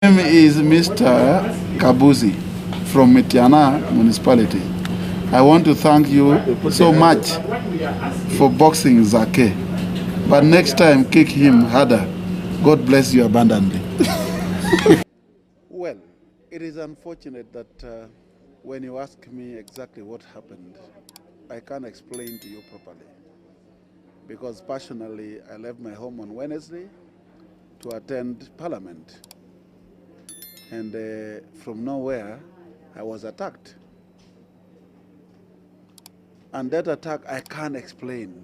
My name is Mr. Kabuzi from Mitiana municipality. I want to thank you so much for boxing Zaake. But next time, kick him harder. God bless you abundantly. Well, it is unfortunate that when you ask me exactly what happened, I can't explain to you properly. Because personally, I left my home on Wednesday to attend Parliament. And from nowhere, I was attacked. And that attack I can't explain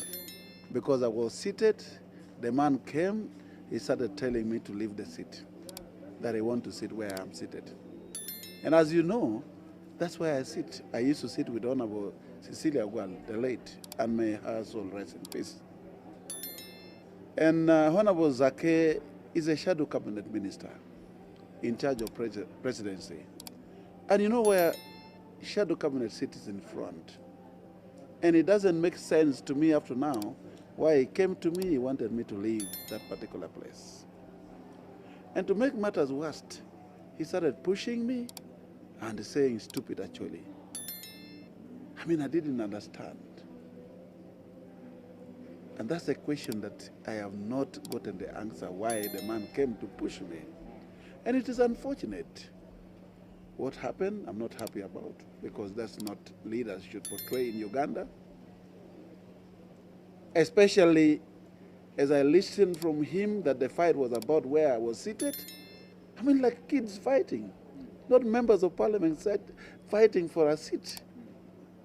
because I was seated. The man came, he started telling me to leave the seat, that I want to sit where I'm seated. And as you know, that's where I sit. I used to sit with Honorable Cecilia Gwal, the late, and may her soul rest in peace. And Honorable Zaake is a shadow cabinet minister in charge of presidency. And you know where shadow cabinet sits in front. And it doesn't make sense to me up to now why he came to me, he wanted me to leave that particular place. And to make matters worse, he started pushing me and saying stupid actually. I mean, I didn't understand. And that's a question that I have not gotten the answer why the man came to push me. And it is unfortunate. What happened, I'm not happy about, because that's not leaders should portray in Uganda. Especially as I listened from him that the fight was about where I was seated. I mean, like kids fighting, not members of parliament fighting for a seat.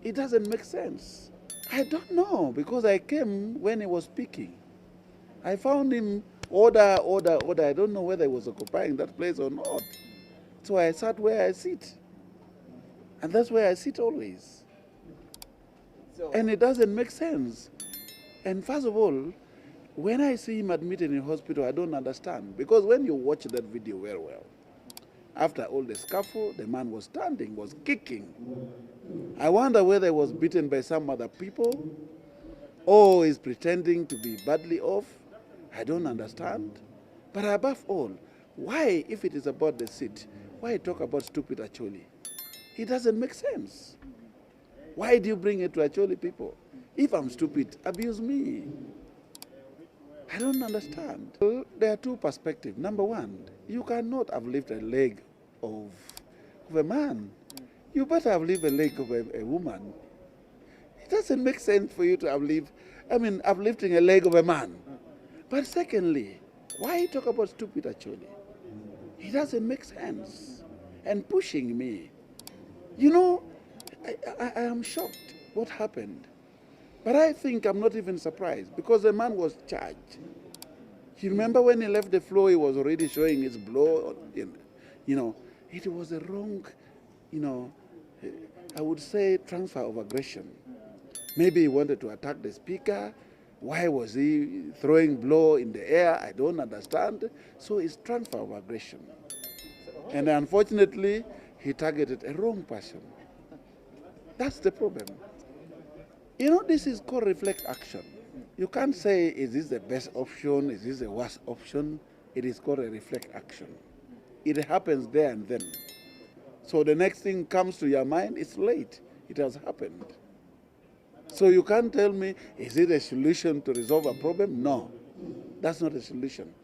It doesn't make sense. I don't know, because I came when he was speaking. I found him order. I don't know whether he was occupying that place or not. So I sat where I sit. And that's where I sit always. And it doesn't make sense. And first of all, when I see him admitted in hospital, I don't understand. Because when you watch that video very well, after all the scuffle, the man was standing, was kicking. I wonder whether he was beaten by some other people or is pretending to be badly off. I don't understand. But above all, why, if it is about the seat, why talk about stupid Acholi? It doesn't make sense. Why do you bring it to Acholi people? If I'm stupid, abuse me. I don't understand. Well, there are two perspectives. Number one, you cannot have lifted a leg of a man. You better have lifted a leg of a woman. It doesn't make sense for you to have uplifting a leg of a man. But secondly, why talk about stupid Acholi? It doesn't make sense. And pushing me. You know, I am shocked what happened. But I think I'm not even surprised because the man was charged. You remember when he left the floor, he was already showing his blow. You know, it was a wrong, I would say transfer of aggression. Maybe he wanted to attack the speaker. Why was he throwing blow in the air? I don't understand. So it's transfer of aggression. And unfortunately, he targeted a wrong person. That's the problem. You know, this is called reflect action. You can't say, is this the best option? Is this the worst option? It is called a reflect action. It happens there and then. So the next thing comes to your mind, it's late. It has happened. So you can't tell me, is it a solution to resolve a problem? No, that's not a solution.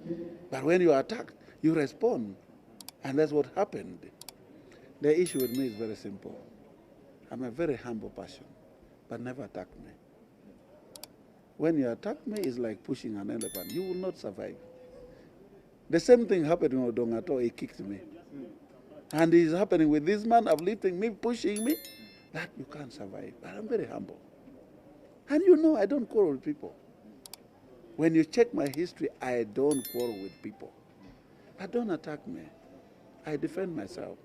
But when you are attacked, you respond. And that's what happened. The issue with me is very simple. I'm a very humble person, but never attack me. When you attack me, it's like pushing an elephant. You will not survive. The same thing happened in Odongato. He kicked me. And it's happening with this man uplifting me, pushing me. That you can't survive. But I'm very humble. And you know I don't quarrel with people. When you check my history, I don't quarrel with people. But don't attack me. I defend myself.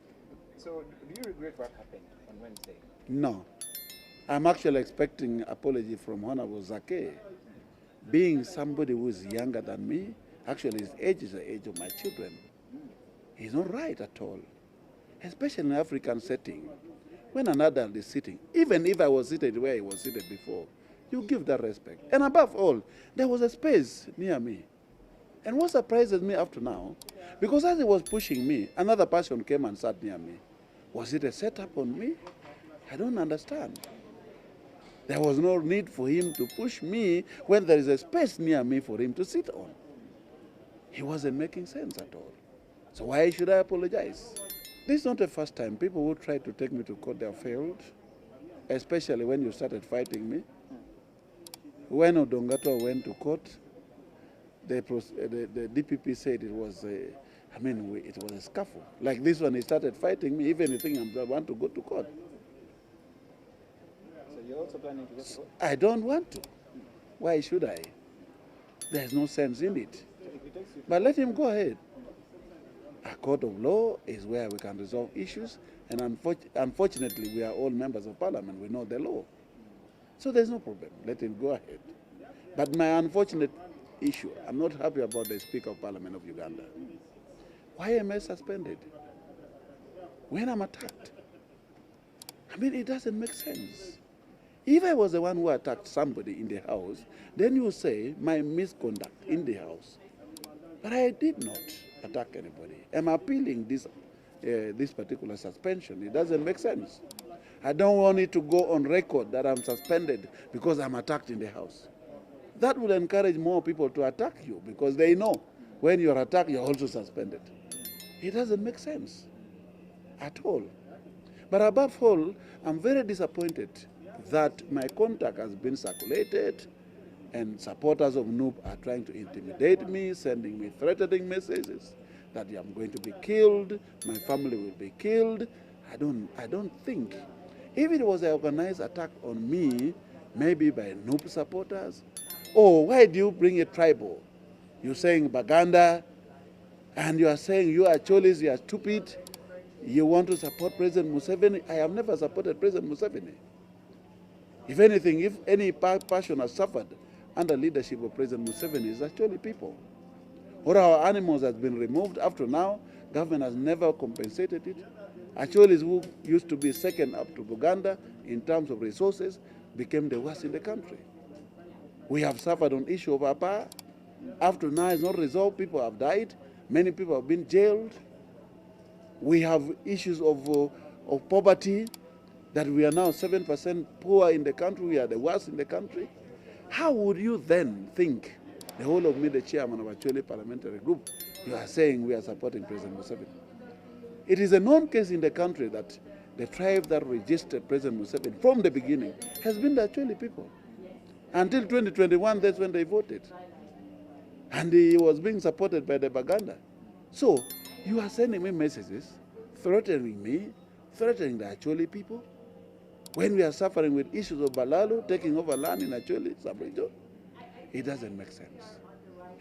So do you regret what happened on Wednesday? No. I'm actually expecting apology from Hon.Zaake. Being somebody who is younger than me, actually his age is the age of my children. He's not right at all. Especially in an African setting. When an adult is sitting, even if I was seated where he was seated before, you give that respect. And above all, there was a space near me. And what surprises me up to now, because as he was pushing me, another person came and sat near me. Was it a setup on me? I don't understand. There was no need for him to push me when there is a space near me for him to sit on. He wasn't making sense at all. So why should I apologize? This is not the first time. People who tried to take me to court, they have failed, especially when you started fighting me. When Odongato went to court, the DPP said it was it was a scuffle. Like this one, he started fighting me, even if I want to go to court. So you're also planning to go to court? I don't want to. Why should I? There's no sense in it. But let him go ahead. A court of law is where we can resolve issues, and unfortunately, we are all members of parliament. We know the law. So there's no problem. Let him go ahead. But my unfortunate issue, I'm not happy about the Speaker of Parliament of Uganda. Why am I suspended when I'm attacked? I mean, it doesn't make sense. If I was the one who attacked somebody in the House, then you say my misconduct in the House. But I did not attack anybody. I'm appealing this particular suspension. It doesn't make sense. I don't want it to go on record that I'm suspended because I'm attacked in the House. That will encourage more people to attack you because they know when you're attacked, you're also suspended. It doesn't make sense at all. But above all, I'm very disappointed that my contact has been circulated and supporters of NUP are trying to intimidate me, sending me threatening messages that I'm going to be killed, my family will be killed. I don't think. If it was an organized attack on me, maybe by NUP supporters, oh, why do you bring a tribal? You're saying Baganda, and you are saying you are Cholis, you are stupid, you want to support President Museveni. I have never supported President Museveni. If anything, if any passion has suffered under leadership of President Museveni, it's actually people. All our animals have been removed. Up to now, government has never compensated it. Actually, who used to be second up to Uganda in terms of resources became the worst in the country. We have suffered on issue of APA. Up to now, it's not resolved. People have died. Many people have been jailed. We have issues of poverty, that we are now 7% poor in the country. We are the worst in the country. How would you then think, the whole of me, the chairman of Acholi parliamentary group, you are saying we are supporting President Museveni? It is a known case in the country that the tribe that registered President Museveni from the beginning has been the Acholi people. Until 2021, that's when they voted. And he was being supported by the Baganda. So you are sending me messages, threatening me, threatening the Acholi people, when we are suffering with issues of Balalo, taking over land in Acholi, sub-region. It doesn't make sense.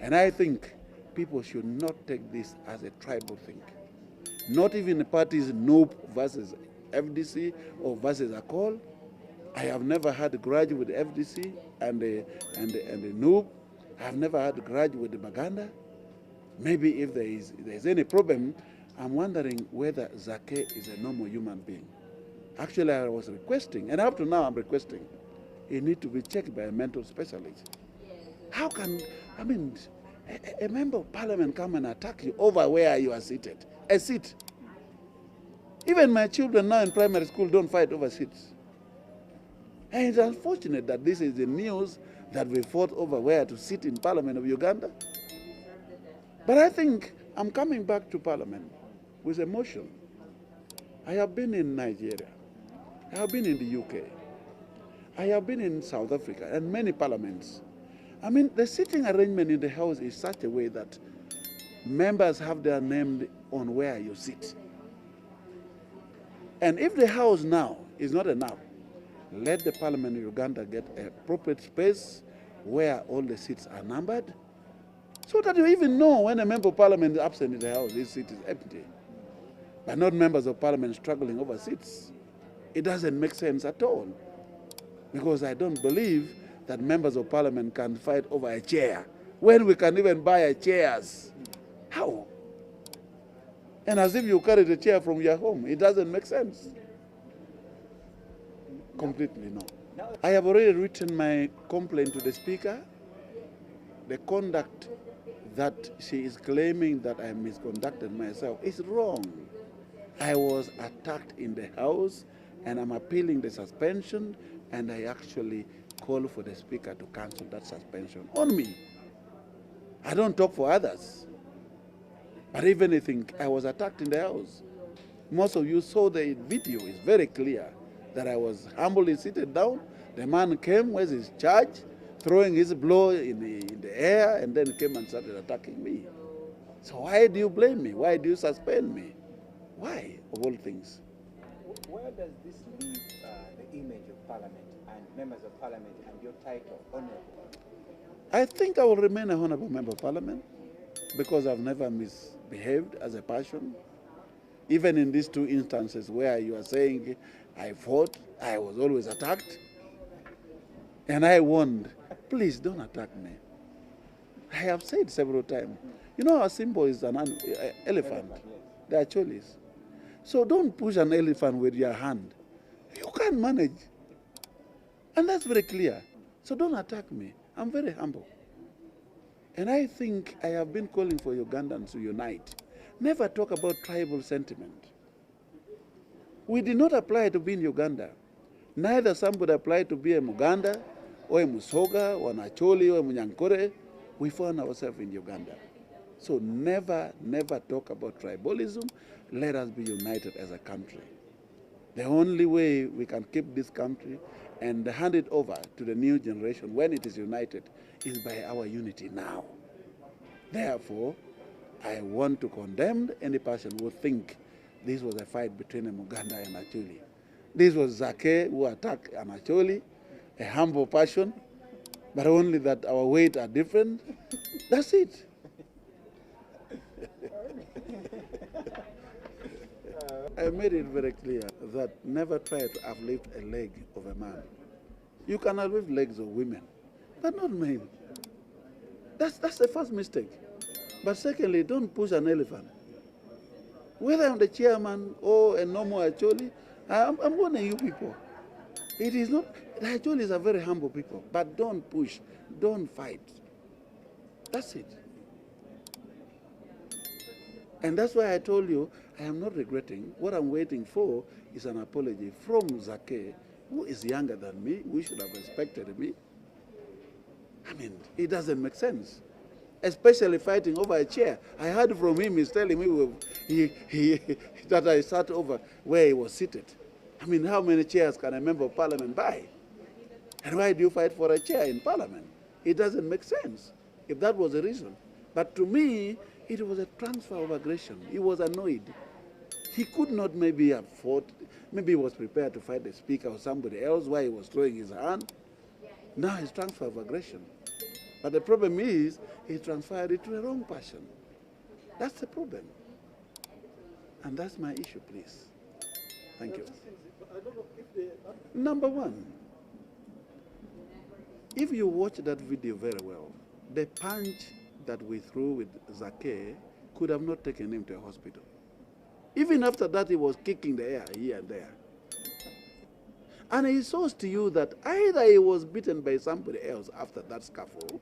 And I think people should not take this as a tribal thing. Not even the parties NUP versus FDC or versus ACOL. I have never had a grudge with the FDC and the NUP. I have never had a grudge with the Baganda. Maybe if there is any problem, I'm wondering whether Zaake is a normal human being. Actually, I was requesting, and up to now I'm requesting, he needs to be checked by a mental specialist. How can, a member of parliament come and attack you over where you are seated? A seat. Even my children now in primary school don't fight over seats. And it's unfortunate that this is the news that we fought over where to sit in Parliament of Uganda. But I think I'm coming back to Parliament with emotion. I have been in Nigeria. I have been in the UK. I have been in South Africa and many parliaments. I mean, the sitting arrangement in the House is such a way that members have their name on where you sit. And if the House now is not enough, let the Parliament of Uganda get an appropriate space where all the seats are numbered, so that you even know when a member of Parliament is absent in the House, his seat is empty. But not members of Parliament struggling over seats. It doesn't make sense at all. Because I don't believe that members of Parliament can fight over a chair when we can even buy chairs. How? And as if you carry the chair from your home. It doesn't make sense. Completely no. I have already written my complaint to the Speaker. The conduct that she is claiming that I misconducted myself is wrong. I was attacked in the House, and I'm appealing the suspension, and I actually call for the Speaker to cancel that suspension on me. I don't talk for others. But even I think I was attacked in the House. Most of you saw the video. It's very clear that I was humbly seated down. The man came with his charge, throwing his blow in the air, and then came and started attacking me. So why do you blame me? Why do you suspend me? Why, of all things? Where does this leave the image of Parliament and members of Parliament and your title, Honourable? I think I will remain a Honourable Member of Parliament because I've never misbehaved as a person. Even in these two instances where you are saying I fought, I was always attacked. And I warned, please don't attack me. I have said several times, you know our symbol is an elephant. The Acholis. So don't push an elephant with your hand. You can't manage. And that's very clear. So don't attack me. I'm very humble. And I think I have been calling for Ugandans to unite. Never talk about tribal sentiment. We did not apply to be in Uganda. Neither somebody applied to be a Muganda, or a Musoga, or an Acholi, or a Munyankore. We found ourselves in Uganda. So never, never talk about tribalism. Let us be united as a country. The only way we can keep this country and hand it over to the new generation when it is united is by our unity now. Therefore, I want to condemn any person who think this was a fight between a Muganda and Acholi. This was Zaake who attacked an Acholi, a humble person, but only that our weight are different. That's it. I made it very clear that never try to uplift a leg of a man. You can uplift legs of women, but not men. That's the first mistake. But secondly, don't push an elephant. Whether I'm the chairman or a normal Acholi, I'm warning you people. It is not, the Acholis are very humble people, but don't push, don't fight. That's it. And that's why I told you I am not regretting. What I'm waiting for is an apology from Zaake, who is younger than me, who should have respected me. I mean, it doesn't make sense. Especially fighting over a chair. I heard from him, he's telling me that I sat over where he was seated. I mean, how many chairs can a member of Parliament buy? And why do you fight for a chair in Parliament? It doesn't make sense, if that was the reason. But to me, it was a transfer of aggression. He was annoyed. He could not maybe have fought. Maybe he was prepared to fight the Speaker or somebody else while he was throwing his hand. Now it's transfer of aggression. But the problem is, he transferred it to the wrong person. That's the problem. And that's my issue, please. Thank you. Number one, if you watch that video very well, the punch that we threw with Zaake could have not taken him to a hospital. Even after that, he was kicking the air here and there. And it shows to you that either he was beaten by somebody else after that scuffle,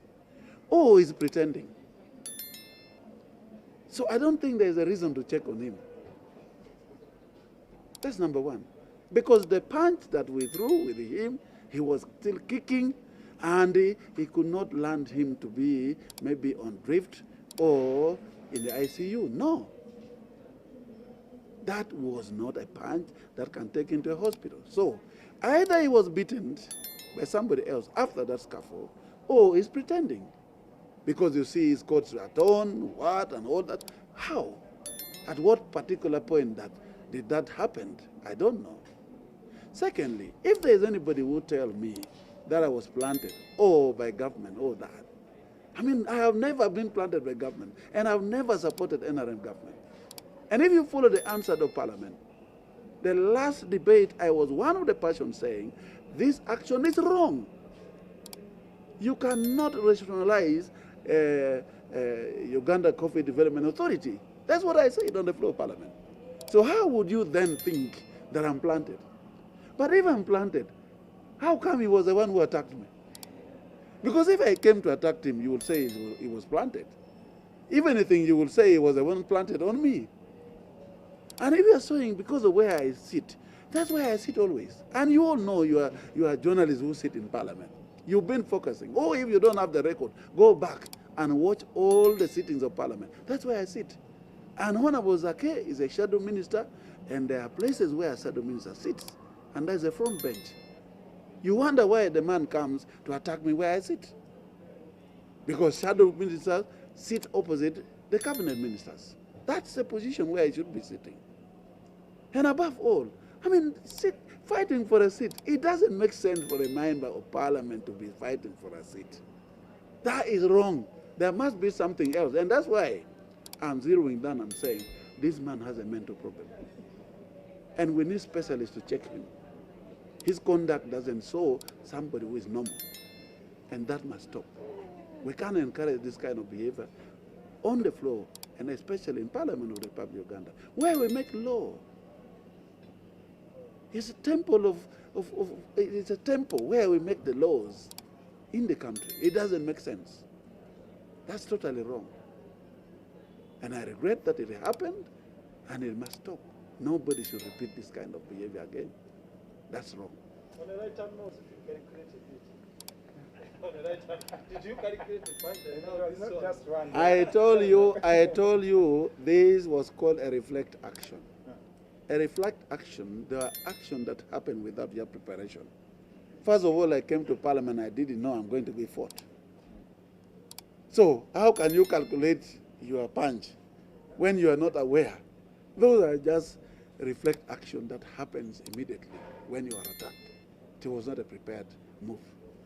or he's pretending. So I don't think there's a reason to check on him. That's number one. Because the punch that we threw with him, he was still kicking, and he could not land him to be maybe on drift or in the ICU. No. That was not a punch that can take him to a hospital. So either he was beaten by somebody else after that scuffle, or he's pretending. Because you see his coats are torn, what, and all that. How? At what particular point did that happen? I don't know. Secondly, if there is anybody who tell me that I was planted, or by government, or that, I mean, I have never been planted by government, and I've never supported NRM government. And if you follow the answer of Parliament, the last debate, I was one of the persons saying, this action is wrong. You cannot rationalize Uganda Coffee Development Authority. That's what I said on the floor of Parliament. So how would you then think that I'm planted? But if I'm planted, how come he was the one who attacked me? Because if I came to attack him, you would say he was planted. If anything, you will say it was the one planted on me. And if you are saying because of where I sit, that's where I sit always. And you all know you are journalists who sit in parliament. You've been focusing. Oh, if you don't have the record, go back and watch all the sittings of parliament. That's where I sit. And Hon.Zaake is a shadow minister, and there are places where a shadow minister sits, and there's a front bench. You wonder why the man comes to attack me where I sit. Because shadow ministers sit opposite the cabinet ministers. That's the position where I should be sitting. And above all, I mean, fighting for a seat, it doesn't make sense for a member of parliament to be fighting for a seat. That is wrong. There must be something else. And that's why I'm zeroing down and saying, this man has a mental problem. And we need specialists to check him. His conduct doesn't show somebody who is normal. And that must stop. We can't encourage this kind of behavior on the floor, and especially in Parliament of the Republic of Uganda, where we make law. It's a temple it's a temple where we make the laws in the country. It doesn't make sense. That's totally wrong. And I regret that it happened, and it must stop. Nobody should repeat this kind of behavior again. That's wrong. On the right hand note, if you calculated it. On the right hand, did you calculate the fact that it's not just one? I told you this was called a reflect action. A reflect action, there are actions that happen without your preparation. First of all, I came to Parliament, I didn't know I'm going to be fought. So how can you calculate your punch when you are not aware? Those are just reflect action that happens immediately when you are attacked. It was not a prepared move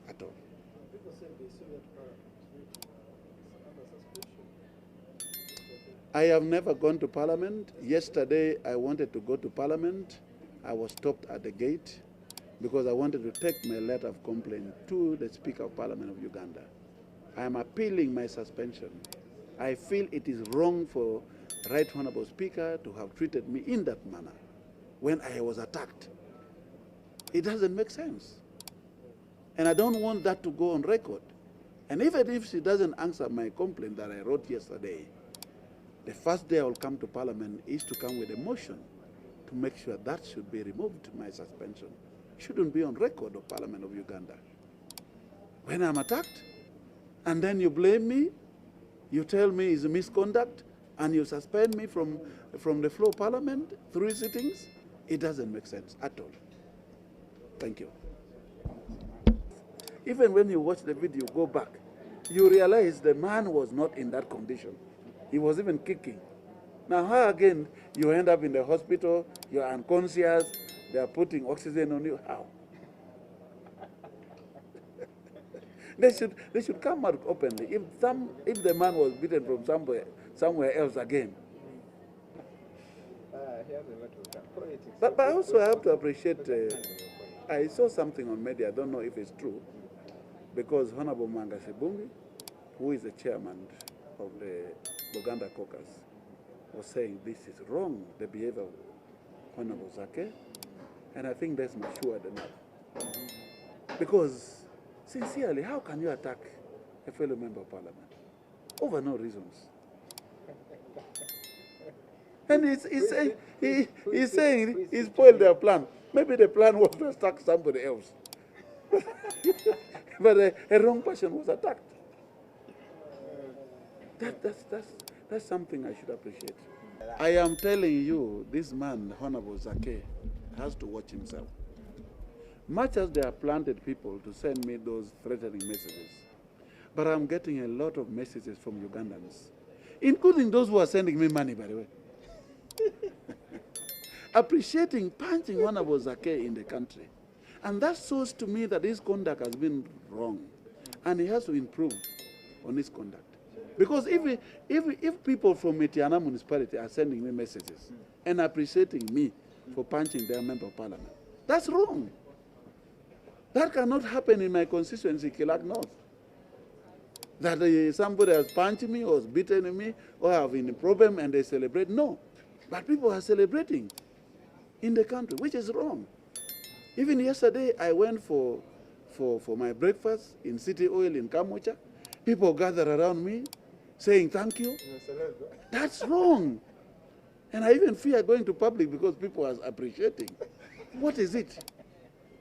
at all. People say they saw that Parliament under suspicion. I have never gone to Parliament. Yesterday, I wanted to go to Parliament. I was stopped at the gate because I wanted to take my letter of complaint to the Speaker of Parliament of Uganda. I am appealing my suspension. I feel it is wrong for Right Honorable Speaker to have treated me in that manner when I was attacked. It doesn't make sense. And I don't want that to go on record. And even if she doesn't answer my complaint that I wrote yesterday, the first day I will come to Parliament is to come with a motion to make sure that should be removed, my suspension. Shouldn't be on record of Parliament of Uganda. When I'm attacked, and then you blame me, you tell me it's a misconduct, and you suspend me from the floor of Parliament, 3 sittings, it doesn't make sense at all. Thank you. Even when you watch the video, go back, you realize the man was not in that condition. He was even kicking. Now, how again you end up in the hospital, you're unconscious, they are putting oxygen on you? How? They should come out openly. If the man was beaten from somewhere else again. But also I have to appreciate, I saw something on media, I don't know if it's true, because Honorable Mangasibungi, who is the chairman of the Buganda caucus, was saying this is wrong, the behavior of Hon.Zaake, and I think that's matured enough. Because, sincerely, how can you attack a fellow member of parliament? Over no reasons. And he's saying he spoiled their plan. Maybe the plan was to attack somebody else. But a wrong person was attacked. That's something I should appreciate. I am telling you, this man, Hon.Zaake, has to watch himself. Much as they have planted people to send me those threatening messages, but I'm getting a lot of messages from Ugandans, including those who are sending me money, by the way, appreciating punching Hon.Zaake in the country. And that shows to me that his conduct has been wrong, and he has to improve on his conduct. Because if people from Metiana municipality are sending me messages and appreciating me for punching their member of parliament, that's wrong. That cannot happen in my constituency, Kilak North. That somebody has punched me or has beaten me or have a problem and they celebrate. No. But people are celebrating in the country, which is wrong. Even yesterday, I went for my breakfast in City Oil in Kamocha. People gathered around me, saying thank you. That's wrong. And I even fear going to public because people are appreciating. What is it?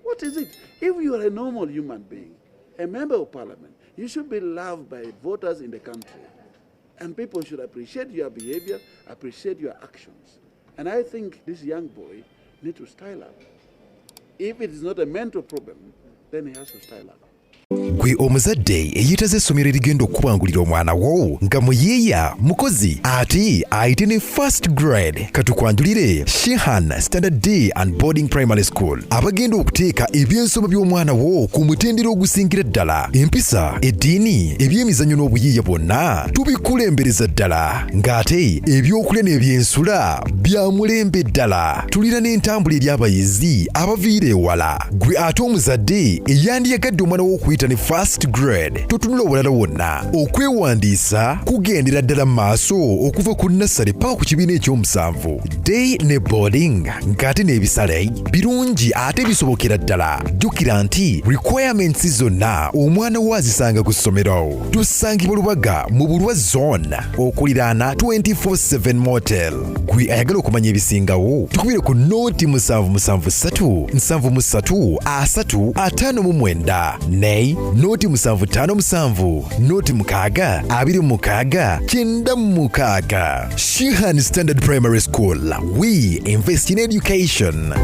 What is it? If you are a normal human being, a member of parliament, you should be loved by voters in the country. And people should appreciate your behavior, appreciate your actions. And I think this young boy needs to style up. If it is not a mental problem, then he has to style up. Gwe omuzadde eyitaze essomero erigenda okubangulira omwana wo nga muyeeya mukozi ate ayite ne first grade katukwanjulire Shehan Standard Day and Boarding Primary School abagenda okuteeka ebyensoma by'omwana wo ku mutendera ogusingira ddala empisa eddiini ebyemizannyo n'obuyiiya bwonna tubikulembereza ddala ng'ate ebyokulya n'ebyensula bya mulembe ddala tulira n'entambula eri abayizi abaviira ewala gwe ate omuzadde eyandiyagadde omwana wo okuyita ne first grade totunula obulala wonna okwewandiisa kugendera ddala maaso okuva ku nursery paka ku kibiina ekyomusanvu day ne boarding ng'ate n'ebisale birungi ate bisobokera ddala jjukira nti requirements zonna omwana wo azisanga ku ssomero tusangibwa Lubaga mu Bulwa zone okuliraana 24/7 motel gwe ayagala okumanya ebisingawo tukubire ku nooti 773 73 359 ne noti 757 noti 6 26 96 Shehan Standard Primary School. We invest in education.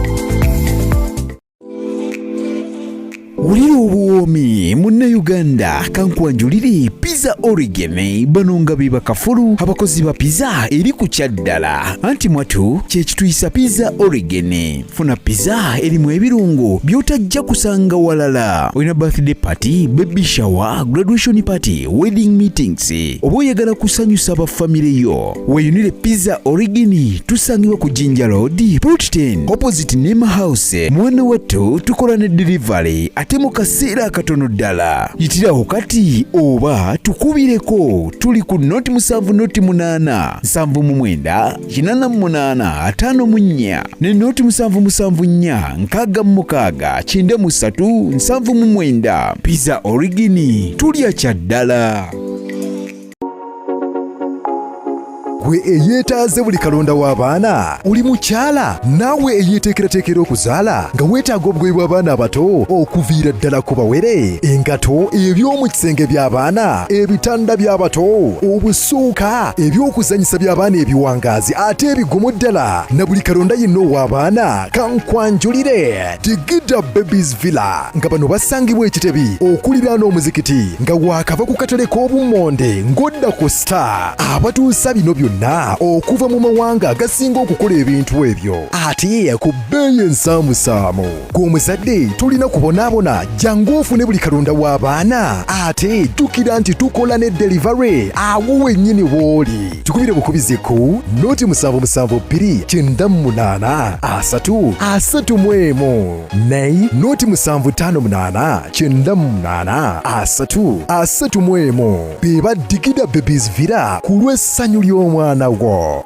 Ulira obuwoomi Munnayuganda kankwanjulire Pizza Origami banonga biba kafulu abakozi ba pizza eri ku kyaddala anti mwatu kye kituyisa Pizza Origami funa pizza erimu ebirungo byotajja kusanga walala olina birthday party baby shower graduation party wedding meetings oba oyagala kusanyusa abafamire yo weyunire Pizza Origami tusangibwa ku Jinja Road Plot 10 opposite Nema House mwana wattu tukola ne delivery ate mu kaseera katono ddala yitiraho kati oba tukubireko tuli ku noti 7 noti 8 7 8 54 ne noti 7 6 7 Pizza Origami tulya kyaddala. Gwe eyeetaaze buli kalonda w'abaana oli mukyala naawe eyeeteekerateekera okuzaala nga weetaaga obugoye bw'abaana abato okuviira ddala ku bawere engato eby'omu kisenge by'abaana ebitanda by'abato obusuuka eby'okuzanyisa by'abaana ebiwangaazi ate ebigumu ddala na buli kalonda yenna ow'abaana kankwanjulire Tigida Babies Villa nga bano basangibwa Ekitebi okuliraana omuzikiti nga waakava ku katale k'obummonde ng'odda ku Star abatuusa bino byonna okuva mu mawanga agasinga okukola ebintu ebyo ate ku bbeeyi ensaamusaamu gw'omuzadde tulina kubonaabona jangu ofune buli kalonda w'abaana ate jjukira nti tukola ne delivery awo wennyini w'oli tukubire bukubize ku noti 772 98 ne noti 758 be baddigida Babies Villa ku lw'essanyu ly'omwana gwo.